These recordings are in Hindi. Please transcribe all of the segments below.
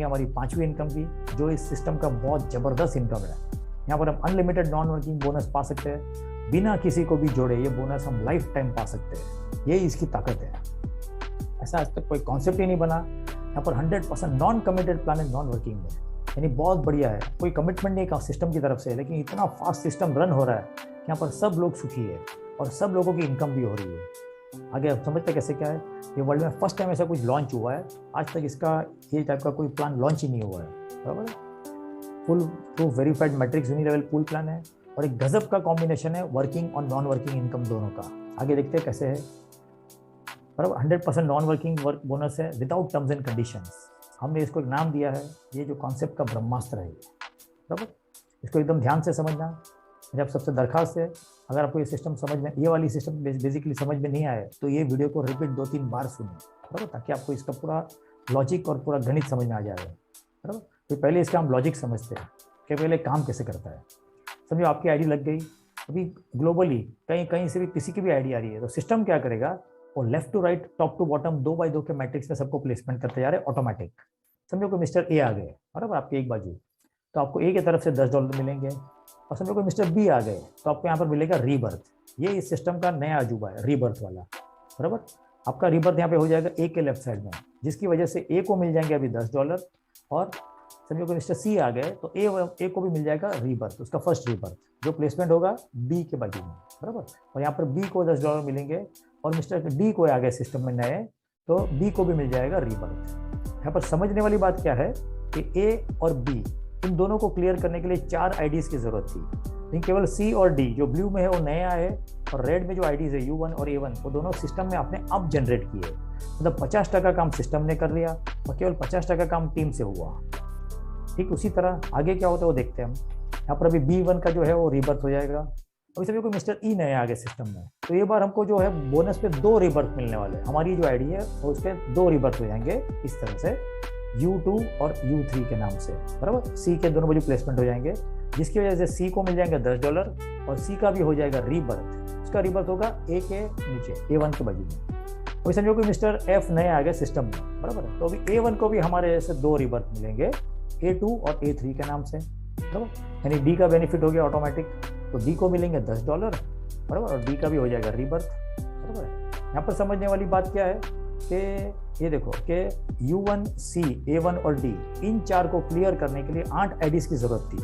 हमारी पांचवी इनकम की, जो इस सिस्टम का बहुत जबरदस्त इनकम है। यहाँ पर हम अनलिमिटेड नॉन वर्किंग बोनस पा सकते हैं, बिना किसी को भी जोड़े ये बोनस हम लाइफ टाइम पा सकते हैं। यही इसकी ताकत है। ऐसा आज तक कोई कॉन्सेप्ट ही नहीं बना। यहाँ पर 100% नॉन कमिटेड प्लान है नॉन वर्किंग में, यानी बहुत बढ़िया है। कोई कमिटमेंट नहीं है सिस्टम की तरफ से, लेकिन इतना फास्ट सिस्टम रन हो रहा है कि यहाँ पर सब लोग सुखी है और सब लोगों की इनकम भी हो रही है। आगे आप समझते कैसे क्या है। ये वर्ल्ड में फर्स्ट टाइम ऐसा कुछ लॉन्च हुआ है, आज तक इसका ये टाइप का कोई प्लान लॉन्च ही नहीं हुआ है, बराबर है। Full proof verified matrix unilevel pool plan है और एक गजब का कॉम्बिनेशन है वर्किंग और नॉन वर्किंग इनकम दोनों का। आगे देखते हैं कैसे है, बराबर। 100% नॉन वर्किंग वर्क बोनस है विदाउट टर्म्स एंड कंडीशंस। हमने इसको एक नाम दिया है, ये जो कॉन्सेप्ट का ब्रह्मास्त्र है, बराबर। इसको एकदम ध्यान से समझना। मेरी आप सबसे दरखास्त है, अगर आपको ये सिस्टम समझ में, ये वाली सिस्टम बेसिकली समझ में नहीं आए तो ये वीडियो को रिपीट 2-3 बार सुनिए, बराबर, ताकि आपको इसका पूरा लॉजिक और पूरा गणित समझ में आ जाएगा, बराबर। तो पहले इसका हम लॉजिक समझते हैं कि पहले काम कैसे करता है। समझो आपकी आईडी लग गई, अभी ग्लोबली कहीं कहीं से भी किसी की भी आईडी आ रही है, तो सिस्टम क्या करेगा, वो left to right top to bottom 2x2 के मैट्रिक्स में सबको प्लेसमेंट करते जा रहे हैं ऑटोमेटिक। समझो कोई मिस्टर ए आ गए, बराबर, आपके एक बाजू, तो आपको ए की तरफ से $10 मिलेंगे। और समझो कोई मिस्टर बी आ गए, तो आपको यहाँ पर मिलेगा रीबर्थ। ये इस सिस्टम का नया अजूबा है, रीबर्थ वाला, बराबर। आपका रीबर्थ यहाँ पे हो जाएगा ए के लेफ्ट साइड में, जिसकी वजह से ए को मिल जाएंगे अभी $10। और समझो कोई मिस्टर सी आ गए, तो ए को भी मिल जाएगा रीबर्थ, उसका फर्स्ट रीबर्थ, जो प्लेसमेंट होगा बी के बाजू में, बराबर। और यहाँ पर बी को $10 मिलेंगे, और मिस्टर डी को आ गए सिस्टम में नए, तो बी को भी मिल जाएगा रीबर्थ। यहाँ पर समझने वाली बात क्या है कि ए और बी इन दोनों को क्लियर करने के लिए 4 आईडीज की जरूरत थी, लेकिन केवल सी और डी जो ब्लू में है वो नए आए, और रेड में जो आईडीज है U1 और A1 वो दोनों सिस्टम में आपने अब जनरेट किए। मतलब 50% काम सिस्टम ने कर लिया और केवल 50% काम टीम से हुआ। ठीक उसी तरह आगे क्या होता है वो देखते हैं हम। यहाँ पर अभी B1 का जो है वो रीबर्थ हो जाएगा। अभी सभी को मिस्टर ई नए आगे सिस्टम में, तो ये बार हमको जो है बोनस पे 2 रीबर्थ मिलने वाले। हमारी जो आईडी है वो उसके 2 रीबर्थ हो जाएंगे इस तरह से, U2 और U3 के नाम से, बराबर। सी के दोनों बाजू प्लेसमेंट हो जाएंगे, जिसकी वजह से सी को मिल जाएंगे $10 और सी का भी हो जाएगा रीबर्थ। उसका रीबर्थ होगा ए के नीचे, A1 के बाजू में। अभी समझो कि मिस्टर एफ नए आ गए सिस्टम में, बराबर है, तो अभी A1 को भी हमारे जैसे 2 रीबर्थ मिलेंगे, A2 और A3 के नाम से, बराबर। यानी डी का बेनिफिट हो गया ऑटोमेटिक, तो डी को मिलेंगे $10, बराबर, और डी का भी हो जाएगा रीबर्थ, बराबर है। यहाँ पर समझने वाली बात क्या है कि ये देखो कि U1, C, A1 और D इन 4 को क्लियर करने के लिए 8 आईडीज की जरूरत थी।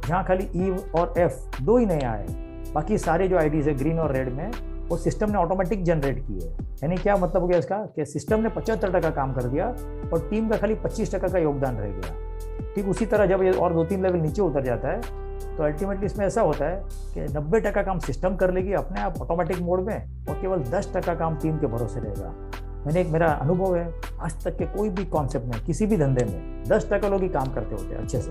जहाँ खाली E और F 2 ही नए आए, बाकी सारे जो आईडीज है ग्रीन और रेड में वो सिस्टम ने ऑटोमेटिक जनरेट किए। यानी क्या मतलब हो गया इसका कि सिस्टम ने 75% काम कर दिया और टीम का खाली 25% का योगदान रह गया। ठीक उसी तरह जब ये और 2-3 लेवल नीचे उतर जाता है तो अल्टीमेटली इसमें ऐसा होता है कि 90% काम सिस्टम कर लेगी अपने आप ऑटोमेटिक मोड में, और केवल 10% काम टीम के भरोसे रहेगा। मैंने एक मेरा अनुभव है, आज तक के कोई भी कॉन्सेप्ट में किसी भी धंधे में 10% लोग ही काम करते होते हैं अच्छे से।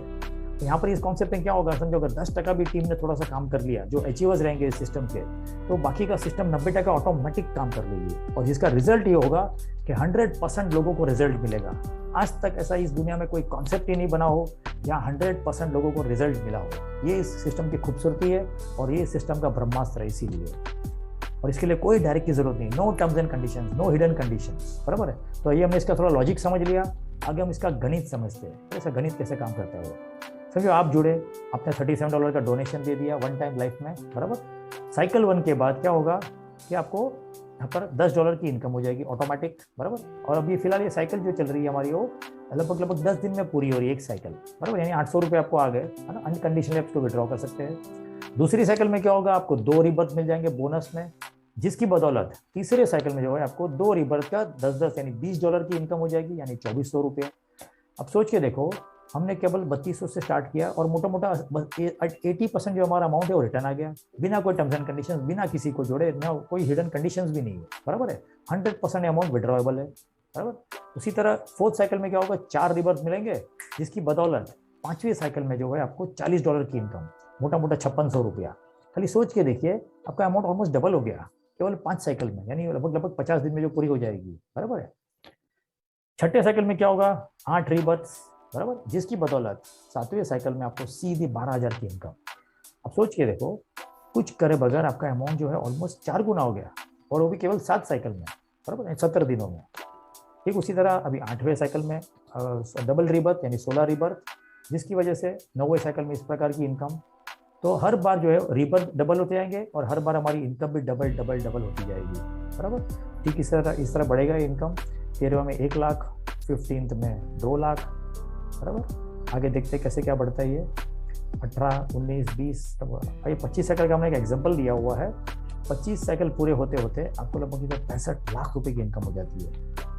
तो यहाँ पर इस कॉन्सेप्ट में क्या होगा, समझो अगर 10% भी टीम ने थोड़ा सा काम कर लिया, जो अचीवर्स रहेंगे इस सिस्टम के, तो बाकी का सिस्टम 90% ऑटोमेटिक काम कर लेगी, और जिसका रिजल्ट ये होगा कि 100% लोगों को रिजल्ट मिलेगा। आज तक ऐसा इस दुनिया में कोई कॉन्सेप्ट ही नहीं बना हो जहाँ 100% लोगों को रिजल्ट मिला हो। ये इस सिस्टम की खूबसूरती है और ये सिस्टम का ब्रह्मास्त्र है इसीलिए। और इसके लिए कोई डायरेक्ट की जरूरत नहीं, no terms and conditions, no hidden conditions, बराबर है। तो ये हमने इसका थोड़ा लॉजिक समझ लिया, आगे हम इसका गणित समझते हैं, ऐसा गणित कैसे काम करता है वो। समझो आप जुड़े, आपने $37 का डोनेशन दे दिया वन टाइम लाइफ में, बराबर। साइकिल 1 के बाद क्या होगा कि आपको यहाँ पर $10 की इनकम हो जाएगी ऑटोमेटिक, बराबर। और अभी फिलहाल ये साइकिल जो चल रही है हमारी वो लगभग 10 दिन में पूरी हो रही है एक साइकिल, बराबर। यानी ₹800 आपको आ गए, है ना, अनकंडीशनली आप इसको विड्रॉ कर सकते हैं। दूसरी साइकिल में क्या होगा, आपको 2 रीबर्थ मिल जाएंगे बोनस में, जिसकी बदौलत तीसरे साइकिल में जो है आपको 2 रीबर्थ का 10-10 यानी $20 की इनकम हो जाएगी, यानी ₹2400। अब सोच के देखो, हमने केवल 3200 से स्टार्ट किया और मोटा मोटा 80% जो हमारा अमाउंट है वो रिटर्न आ गया, बिना कोई टर्म्स एंड कंडीशंस, बिना किसी को जोड़े, ना कोई हिडन कंडीशंस भी नहीं है, बराबर है। 100% अमाउंट विड्रॉएबल है, बराबर। उसी तरह 4th साइकिल में क्या होगा, 4 रीबर्थ मिलेंगे, जिसकी बदौलत 5वीं साइकिल में जो है आपको $40 की इनकम, मोटा मोटा ₹5600। खाली सोच के देखिए, आपका अमाउंट ऑलमोस्ट डबल हो गया केवल 5 साइकिल में, यानी लगभग 50 दिन में जो पूरी हो जाएगी, बराबर है। 6ठे साइकिल में क्या होगा, 8 रीबर्थ्स, बराबर, जिसकी बदौलत 7वें साइकिल में आपको सीधी 12,000 की इनकम। अब सोच के देखो, कुछ करे बगैर आपका अमाउंट जो है ऑलमोस्ट 4 गुना हो गया, और वो भी केवल 7 साइकिल में, बराबर, 70 दिनों में। ठीक उसी तरह अभी 8वें साइकिल में डबल रीबर्थ यानी 16 रीबर्थ, जिसकी वजह से 9वें साइकिल में इस प्रकार की इनकम। तो हर बार जो है रीबर्थ डबल होते जाएंगे और हर बार हमारी इनकम भी डबल डबल डबल होती जाएगी, बराबर। ठीक इस तरह बढ़ेगा इनकम। 13वें में 1 लाख, 15th में 2 लाख, बराबर। आगे देखते हैं कैसे क्या बढ़ता है ये। 18, 19, 20, 25 साइकिल का हमने एक एग्जाम्पल दिया हुआ है। 25 साइकिल पूरे होते होते आपको लगभग 65 लाख रुपए की इनकम हो जाती है।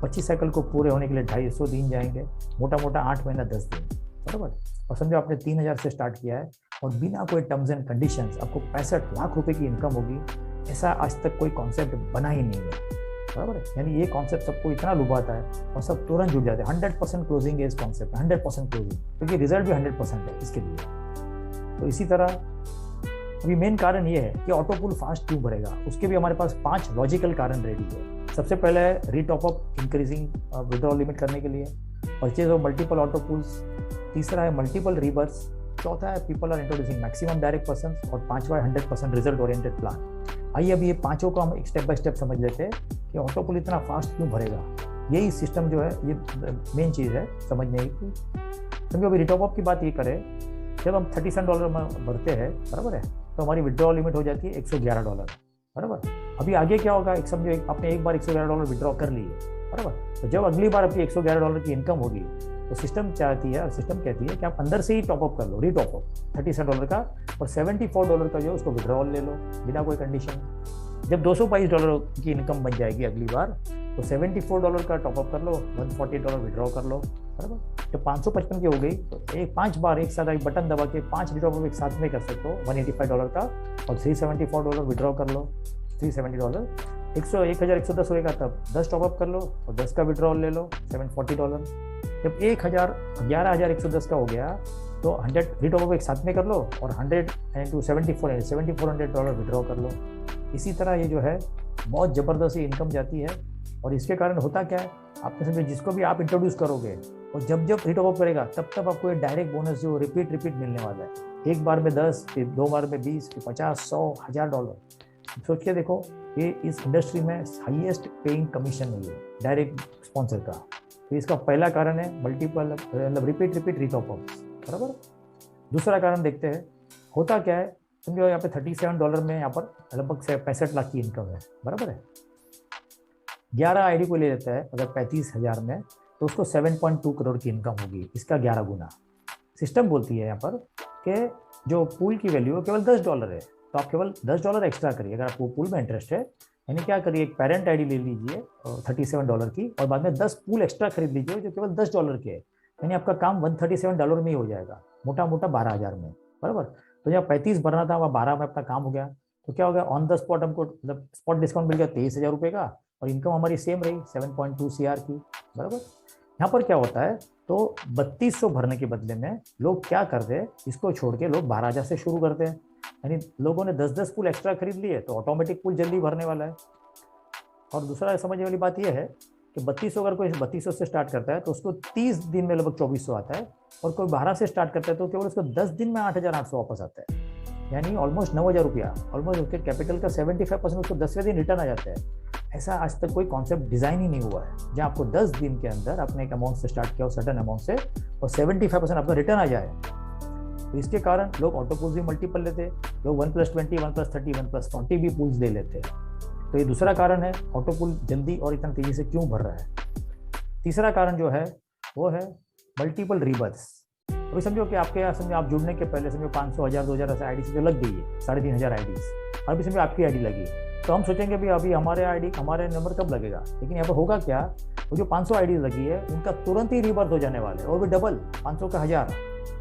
25 साइकिल को पूरे होने के लिए 250 दिन जाएंगे, मोटा मोटा 8 महीना 10 दिन, बराबर। और समझो आपने 3000 से स्टार्ट किया है और बिना कोई टर्म्स एंड कंडीशंस आपको 65 लाख रुपए की इनकम होगी, ऐसा आज तक कोई कॉन्सेप्ट बना ही नहीं है, बराबर है। यानी ये कॉन्सेप्ट सबको इतना लुभाता है और सब तुरंत जुड़ जाते हैं। 100% क्लोजिंग है इस कॉन्सेप्ट में, 100% क्लोजिंग, क्योंकि रिजल्ट भी 100% है इसके लिए। तो इसी तरह अभी मेन कारण ये है कि ऑटो पूल फास्ट क्यों भरेगा, उसके भी हमारे पास 5 लॉजिकल कारण रेडी है। सबसे पहले है retop up increasing withdrawal limit करने के लिए, purchase of multiple auto pools, तीसरा है मल्टीपल रीबर्स, चौथा है people are introducing maximum direct person, और पांचवा है 100% रिजल्ट ओरिएंटेड प्लान। आइए अभी ये पांचों को हम स्टेप बाय स्टेप समझ लेते हैं कि ऑटो पूल इतना फास्ट क्यों भरेगा। यही सिस्टम जो है ये मेन चीज़ है समझने की। समझो अभी रिटॉप अप की बात ये करें, जब हम $37 में भरते हैं, बराबर है, तो हमारी विड्रॉ लिमिट हो जाती है $111, बराबर। अभी आगे क्या होगा, एक समझो आपने एक बार $111 विड्रॉ कर लिए, बराबर। तो जब अगली बार आपकी $111 की इनकम होगी तो सिस्टम चाहती है, सिस्टम कहती है कि आप अंदर से ही टॉपअप कर लो, रीटॉप अप $37 का, और $74 का जो उसको विड्रॉल ले लो बिना कोई कंडीशन। जब $222 की इनकम बन जाएगी अगली बार, तो $74 का टॉपअप कर लो, $140 विड्रॉ कर लो, बराबर। जब 555 की हो गई तो 5 बार एक साथ एक बटन दबा के 5 रिटॉप एक साथ में कर सकते हो $185 का, और $374 विड्रॉ कर लो, $370, 1110 होएगा तब 10 टॉपअप कर लो और 10 का विड्रॉल ले लो, $740। जब 11,110 का हो गया तो 100 रिटॉप एक साथ में कर लो और 100 into 7400 विड्रॉ कर लो। इसी तरह ये जो है बहुत ज़बरदस्त इनकम जाती है। और इसके कारण होता क्या है, आपने समझे जिसको भी आप इंट्रोड्यूस करोगे और जब जब रिटॉप अप करेगा तब तब आपको ये डायरेक्ट बोनस जो रिपीट मिलने वाला है। एक बार में 10, फिर 2 बार में 20, फिर 50, 100, $1000। सोच के देखो, ये इस इंडस्ट्री में हाईएस्ट पेइंग कमीशन है ये डायरेक्ट स्पॉन्सर का। तो इसका पहला कारण है मल्टीपल मतलब रिपीट रिटॉप अप, बराबर। दूसरा कारण देखते हैं, होता क्या है, समझो यहाँ पे $37 में यहाँ पर लगभग 65 लाख की इनकम है, बराबर है। 11 आईडी को ले लेता है अगर 35,000 में, तो उसको 7.2 करोड़ की इनकम होगी, इसका 11 गुना। सिस्टम बोलती है यहाँ पर कि जो पूल की वैल्यू है केवल $10 है, तो आप केवल $10 एक्स्ट्रा करिए अगर आपको पूल में इंटरेस्ट है। यानी क्या करिए, एक पेरेंट आईडी ले लीजिए $37 की, और बाद में 10 पूल एक्स्ट्रा खरीद लीजिए जो केवल $10 के है। यानी आपका काम $137 में ही हो जाएगा, मोटा मोटा 12,000 में, बराबर। तो जब 35 भरना था वहाँ 12 में अपना काम हो गया, तो क्या हो गया, ऑन द स्पॉट हमको मतलब स्पॉट डिस्काउंट मिल गया $23,000 का, और इनकम हमारी सेम रही 7.2 CR की, बराबर। यहाँ पर क्या होता है, तो 3200 भरने के बदले में लोग क्या करते हैं, इसको छोड़ के लोग 12,000 से शुरू करते हैं। यानी लोगों ने 10-10 पूल एक्स्ट्रा खरीद लिए तो ऑटोमेटिक पूल जल्दी भरने वाला है। और दूसरा समझने वाली बात यह है कि 3200 अगर कोई 3200 से स्टार्ट करता है तो उसको 30 दिन में लगभग 2400 आता है, और कोई 12 से स्टार्ट करता है तो केवल उसको 10 दिन में 8,800 वापस आता है। यानी ऑलमोस्ट 9,000 रुपया, ऑलमोस्ट उसके कैपिटल का 75% उसको 10वें दिन रिटर्न आ जाता है। ऐसा आज तक कोई कॉन्सेप्ट डिजाइन ही नहीं हुआ है जहाँ आपको 10 दिन के अंदर अपने एक अमाउंट से स्टार्ट किया हो, सर्टेन अमाउंट से, और 75% आपका रिटर्न आ जाए। तो इसके कारण लोग ऑटो पूल्स भी मल्टीपल लेते हैं, लोग 1+20, 1+30, 1+40 भी पूल्स ले लेते हैं। तो ये दूसरा कारण है ऑटो पूल जल्दी और इतना तेजी से क्यों भर रहा है। तीसरा कारण जो है वो है मल्टीपल रीबर्थ्स। अभी समझो कि आपके यहाँ समझो आप जुड़ने के पहले समझो 500, 1000, 2000 ऐसे आईडी से लग गई है, 3,500 आईडीज, और अभी समझो आपकी आईडी लगी, तो हम सोचेंगे भी अभी हमारे आईडी हमारे नंबर कब लगेगा। लेकिन यहाँ पर होगा क्या, वो जो 500 आईडीज लगी है उनका तुरंत ही रीबर्थ हो जाने वाले, और भी डबल, 500 का 1000,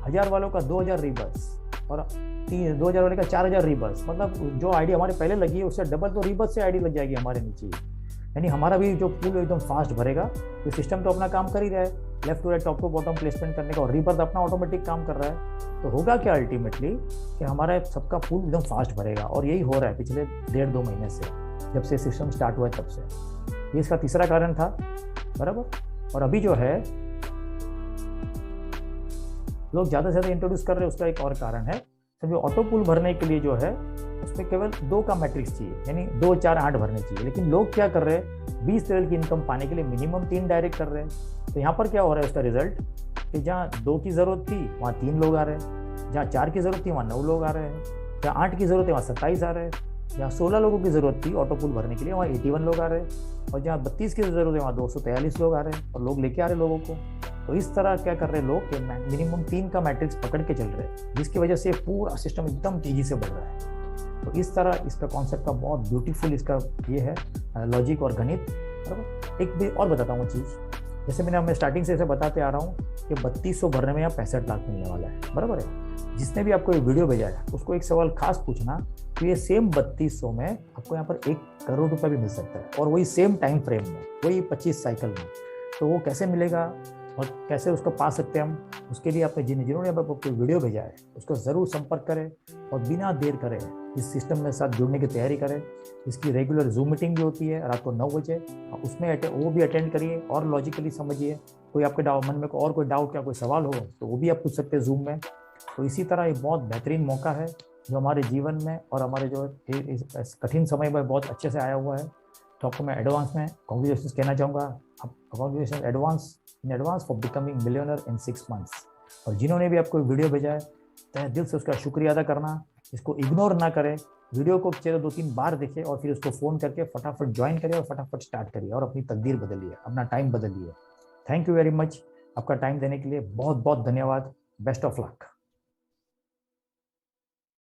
1000 वालों का 2000 रीबर्थ, और 2000 वाले का 4000 रीबर्थ। मतलब जो आईडी हमारे पहले लगी है उससे डबल तो रीबर्थ से आईडी लग जाएगी हमारे नीचे। यानी हमारा भी जो पूल एकदम फास्ट भरेगा। तो सिस्टम तो अपना काम कर ही रहा है, left to right, top to bottom placement करने का, और रीबर्थ अपना ऑटोमेटिक काम कर रहा है। तो होगा क्या अल्टीमेटली कि हमारा सबका पूल एकदम फास्ट भरेगा, और यही हो रहा है पिछले 1.5-2 महीने से, जब से सिस्टम स्टार्ट हुआ है तब से। ये इसका तीसरा कारण था, बराबर। और अभी जो है लोग ज़्यादा से ज़्यादा इंट्रोड्यूस कर रहे हैं, उसका एक और कारण है। समझो ऑटो पूल भरने के लिए जो है उसमें केवल 2 का मैट्रिक्स चाहिए, यानी 2, 4, 8 भरने चाहिए। लेकिन लोग क्या कर रहे हैं, 20 लेवल की इनकम पाने के लिए मिनिमम 3 डायरेक्ट कर रहे हैं। तो यहाँ पर क्या हो रहा है उसका रिजल्ट कि जहाँ 2 की जरूरत थी वहाँ 3 लोग आ रहे हैं, जहाँ 4 की जरूरत थी वहाँ 9 लोग आ रहे हैं, जहाँ 8 की जरूरत है वहाँ 27 आ रहे हैं, जहाँ 16 लोगों की जरूरत थी ऑटो पूल भरने के लिए वहाँ 81 लोग आ रहे हैं, और जहाँ 32 की जरूरत है वहाँ 243 लोग आ रहे हैं, और लोग लेके आ रहे हैं लोगों को। तो इस तरह क्या कर रहे हैं लोग कि मिनिमम 3 का मैट्रिक्स पकड़ के चल रहे हैं, जिसकी वजह से पूरा सिस्टम एकदम तेजी से बढ़ रहा है। तो इस तरह इसका कॉन्सेप्ट का बहुत ब्यूटीफुल इसका ये है लॉजिक और गणित। बराबर। एक भी और बताता हूँ चीज़, जैसे मैं स्टार्टिंग से ऐसे बताते आ रहा हूँ कि 3200 भरने में यहाँ 65 लाख मिलने वाला है। बराबर है। जिसने भी आपको ये वीडियो भेजा है उसको एक सवाल खास पूछना कि ये सेम 3200 में आपको यहाँ पर 1 करोड़ रुपया भी मिल सकता है, और वही सेम टाइम फ्रेम में, वही 25 साइकिल में। तो वो कैसे मिलेगा और कैसे उसको पा सकते हैं हम, उसके लिए आपने जिन्होंने आपको वीडियो भेजा है उसको ज़रूर संपर्क करें और बिना देर करें इस सिस्टम में साथ जुड़ने की तैयारी करें। इसकी रेगुलर जूम मीटिंग भी होती है रात को 9 बजे, उसमें वो भी अटेंड करिए और लॉजिकली समझिए। कोई आपके मन में और कोई डाउट या कोई सवाल हो तो वो भी आप पूछ सकते हैं जूम में। तो इसी तरह एक बहुत बेहतरीन मौका है जो हमारे जीवन में और हमारे जो इस कठिन समय में बहुत अच्छे से आया हुआ है। तो आपको मैं एडवांस में कॉन्ग्रेचुलेशन कहना चाहूँगा। आप congratulation in advance for becoming millionaire in 6 months. और जिन्होंने भी आपको वीडियो भेजा है तहे दिल से उसका शुक्रिया अदा करना, इसको इग्नोर ना करें, वीडियो को चलो 2-3 बार देखें और फिर उसको फ़ोन करके फटाफट ज्वाइन करिए और फटाफट स्टार्ट करिए और अपनी तकदीर बदलिए, अपना टाइम बदलिए। Thank you very much. आपका टाइम देने के लिए बहुत बहुत धन्यवाद। Best of luck.